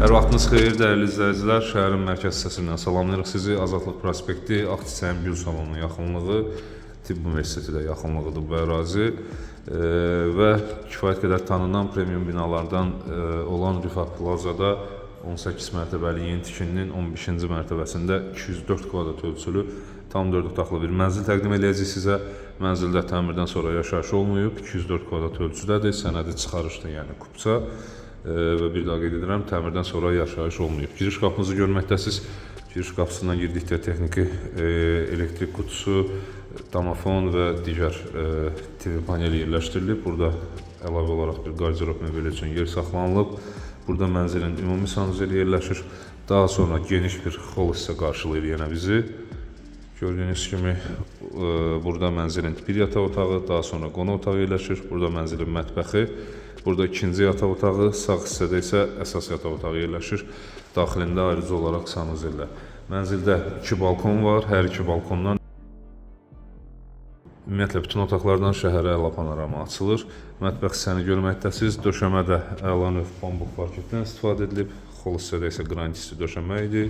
Hər vaxtınız xeyir, dəyərli izləyicilər. Şəhərin mərkəz hissəsindən salamlayırıq sizi. Azadlıq prospekti, Aktisəyin Gül salonunun yaxınlığı, Tibb Universiteti də yaxınlığıdır bu ərazi və kifayət qədər tanınan premium binalardan olan Rifah Plazada 18 mərtəbəli yeni tikilinin 15-ci mərtəbəsində 204 kvadrat ölçülü tam 4 otaqlı bir mənzil təqdim edəcəyik sizə. Mənzildə təmirdən sonra yaşayış olmayıb, 204 kvadrat ölçüdədir, sənədi çıxarışdır, yəni kupça. Və bir daha qeyd edirəm, təmirdən sonra yaşayış olmayıb. Giriş qapımızı görməkdəsiz. Giriş qapısından girdikdə texniki elektrik qutusu, domofon və digər TV paneli yerləşdirilib. Burada əlavə olaraq bir qardirob mebeli üçün yer saxlanılıb. Burada mənzilin ümumi sanuzeli yerləşir. Daha sonra geniş bir hol hissə qarşılayır yenə bizi. Gördüyünüz kimi burada mənzilin bir yataq otağı, daha sonra qonaq otağı yerləşir. Burada mənzilin mətbəxi. Burada ikinci yataq otağı, sağ hissədə isə əsas yataq otağı yerləşir. Daxilində ayrıca olaraq sanuzellər. Mənzildə 2 balkon var, hər iki balkondan ümumiyyətlə bütün otaqlardan şəhərə əla panorama açılır. Mətbəx hissəni görməkdəsiz. Döşəmədə əla növ pambıq parketdən istifadə edilib. Xol hissədə isə qranitli döşəmə idi.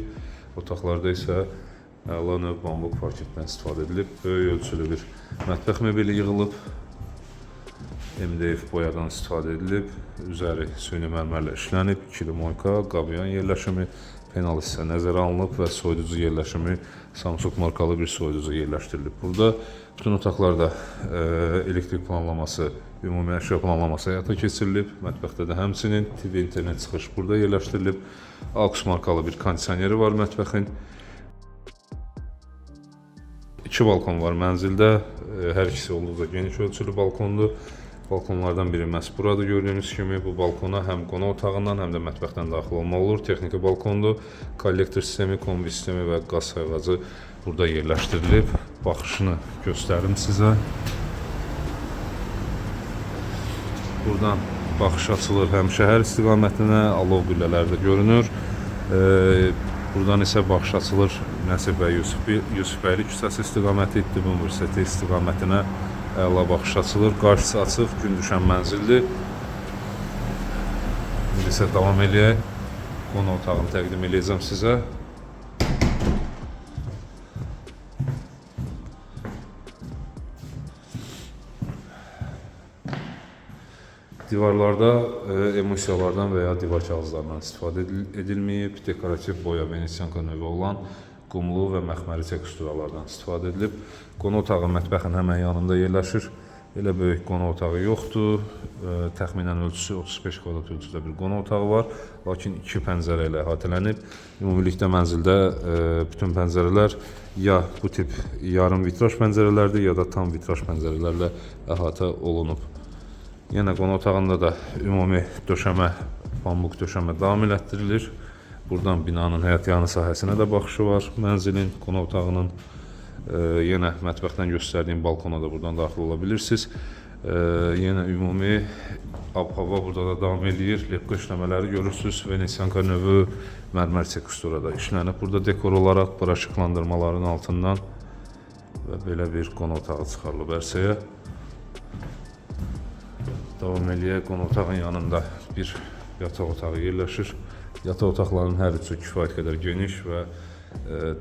Otaqlarda isə əla növ pambıq parketdən istifadə edilib. Böyük ölçülü bir mətbəx mebeli yığılıb. MDF boyadan istifadə edilib, üzəri süni mərmərlə işlənib, ikili moyka, qabyan yerləşimi, penal hissə nəzərə alınıb və soyuducu yerləşimi Samsung markalı bir soyuducu yerləşdirilib. Burada bütün otaqlarda elektrik planlaması, ümumi əşya planlaması həyata keçirilib. Mətbəxdə də həmçinin TV internet çıxış burada yerləşdirilib. AUX markalı bir kondisioneri var mətbəxin. 2 balkon var mənzildə, hər ikisi olduqca geniş ölçülü balkondur. Balkonlardan biri məhz burada gördüyünüz kimi. Bu balkona həm qonaq otağından, həm də mətbəxdən daxil olmaq olur. Texniki balkondur. Kollektor sistemi, kombi sistemi və qaz sayğacı burada yerləşdirilib. Baxışını göstərim sizə. Buradan baxış açılır həm şəhər istiqamətinə, alov qüllələri də görünür. Buradan isə baxış açılır Nəsib bəy Yusufbəyli küçəsi istiqaməti, Tibb Universiteti istiqamətinə əla baxış açılır. Qarşısı açıq, gün düşən mənzildir. İndi isə davam eləyək. Qonaq otağını təqdim eləyəcəm sizə. Divarlarda emulsiyalardan və ya divar kağızlarından istifadə edilməyib. Dekorativ boya Venesianka növü olan qumlu və məxməri teksturalardan istifadə edilib. Qonaq otağı mətbəxin həmən yanında yerləşir. Elə böyük qonaq otağı yoxdur. Təxminən ölçüsü 35 kvadrat ölçüdə bir qonaq otağı var. Lakin 2 pəncərə ilə əhatələnib. Ümumilikdə mənzildə bütün pəncərələr ya bu tip yarım vitraj pəncərələrdir, ya da tam vitraj pəncərələrlə əhatə olunub. Yenə qonaq otağında da ümumi döşəmə, pambıq döşəmə davam elətdirilir. Buradan binanın həyət yanı sahəsinə də baxışı var mənzilin, qonaq otağının. Yenə mətbəxdən göstərdiyim balkona da buradan daxil ola bilirsiniz. Yenə ümumi ab-hava burada da davam edir. Lepqa işləmələri görürsünüz. Venesianka növü mərmər teksturada işlənib. Burada dekor olaraq bura işıqlandırmaların altından və belə bir qonaq otağı çıxarılıb ərsəyə. Davam eləyək. Qonaq otağın yanında bir yataq otağı yerləşir. Yataq otaqlarının hər üçü kifayət qədər geniş və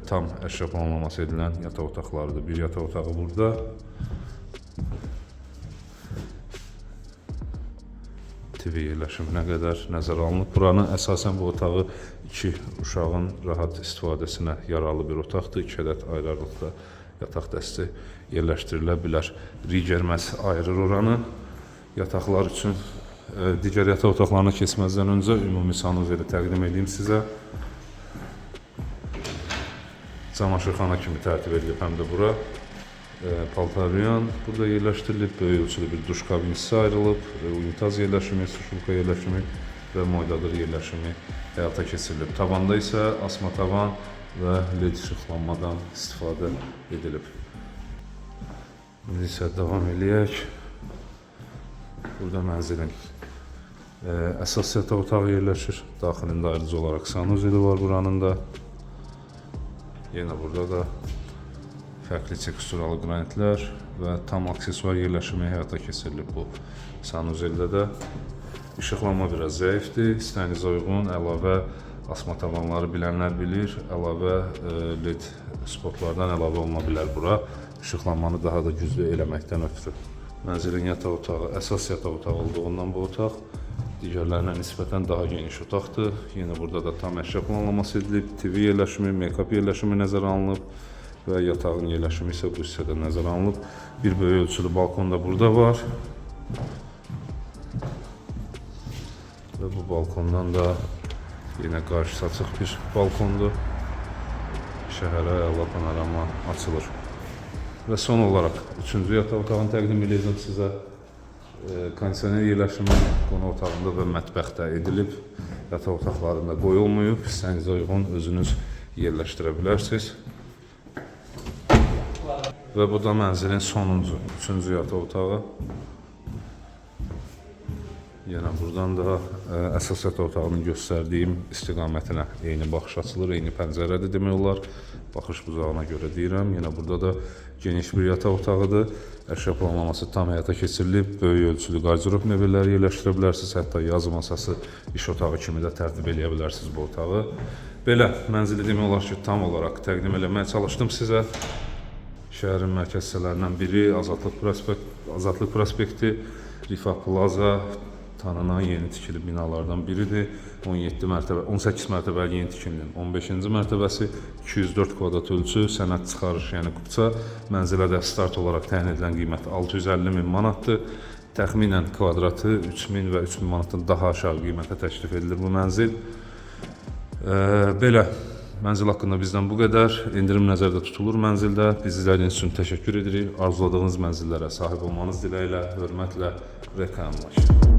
tam əşya planlaması edilən yataq otaqlarıdır. Bir yataq otağı burada. TV yerləşiminə qədər nəzərə alınıb. Buranın əsasən bu otağı 2 uşağın rahat istifadəsinə yararlı bir otaqdır. 2 ədəd ayrı-ayrılıqda yataq dəsti yerləşdirilə bilər. Riger məhz ayırır oranı. Yataqlar üçün digər yataq otaqlarına keçməzdən öncə ümumi sanuzeli təqdim edeyim sizə. Camaşırxana kimi tərtib edilib həm də bura. Paltaryan burada yerləşdirilib, böyük ölçülü bir duş kabinisi ayrılıb, unitaz yerləşimi, suşulka yerləşimi və moydadır yerləşimi həyata keçirilib. Tavanda isə asma tavan və led işıqlanmadan istifadə edilib. İndi isə davam eləyək. Burada mənzilin əsas yataq otağı yerləşir. Daxilində ayrıca olaraq sanuzeli var buranın da. Yenə burada da fərqli teksturalı qranitlər və tam aksesuar yerləşimi həyata keçirilib bu sanuzeldə də. İşıqlanma biraz zəifdir. İstəyinizə uyğun əlavə Asma tavanları bilənlər bilir, əlavə LED spotlardan əlavə oluna bilər bura, işıqlanmanı daha da güclü eləməkdən ötürü. Mənzilin yataq otağı, əsas yataq otağı olduğundan bu otaq digərlərinə nisbətən daha geniş otaqdır. Yenə burada da tam əşya planlaması edilib, TV yerləşimi, make-up yerləşimi nəzərə alınıb və yatağın yerləşimi isə bu hissədə nəzərə alınıb. Bir böyük ölçülü balkon da burada var. Və bu balkondan da yenə qarşı açıq bir balkondur. Şəhərə əla panorama açılır. Və son olaraq 3-cü yataq otağını təqdim edəcəm sizə. Kondisioner yerləşimi qonaq otağında və mətbəxdə edilib. Yataq otaqlarında qoyulmayıb. İstəyinizə uyğun özünüz yerləşdirə bilərsiniz. Və bu da mənzilin sonuncu, 3-cü yataq otağı. Yenə buradan da əsas yataq otağının göstərdiyim istiqamətinə eyni baxış açılır, eyni pəncərədir demək olar. Baxış buzağına görə deyirəm. Yenə burada da geniş bir yataq otağıdır. Əşya planlaması tam həyata keçirilib. Böyük ölçülü qardirob mebelləri yerləşdirə bilərsiniz. Hətta yazı masası, iş otağı kimi də tərtib eləyə bilərsiniz bu otağı. Belə, mənzili demək olar ki, tam olaraq təqdim eləməyə çalışdım sizə. Şəhərin mərkəz hissələrindən biri Azadlıq prospekti, Rifah Plaza tanınan yeni tikili binalardan biridir. 18 mərtəbəli yeni tikilinin 15-ci mərtəbəsi, 204 kvadrat ölçü, sənəd çıxarış, yəni qupça. Mənzilə də start olaraq təyin edilən qiyməti 650 min manatdır. Təxminən kvadratı 3000 və 3000 manatdan daha aşağı qiymətə təklif edilir bu mənzil. Belə, mənzil haqqında bizdən bu qədər. İndirim nəzərdə tutulur mənzildə. Biz izlədiyiniz üçün təşəkkür edirik. Arzuladığınız mənzillərə sahib olmanız diləyilə, hörmətlə, reklamlaşın.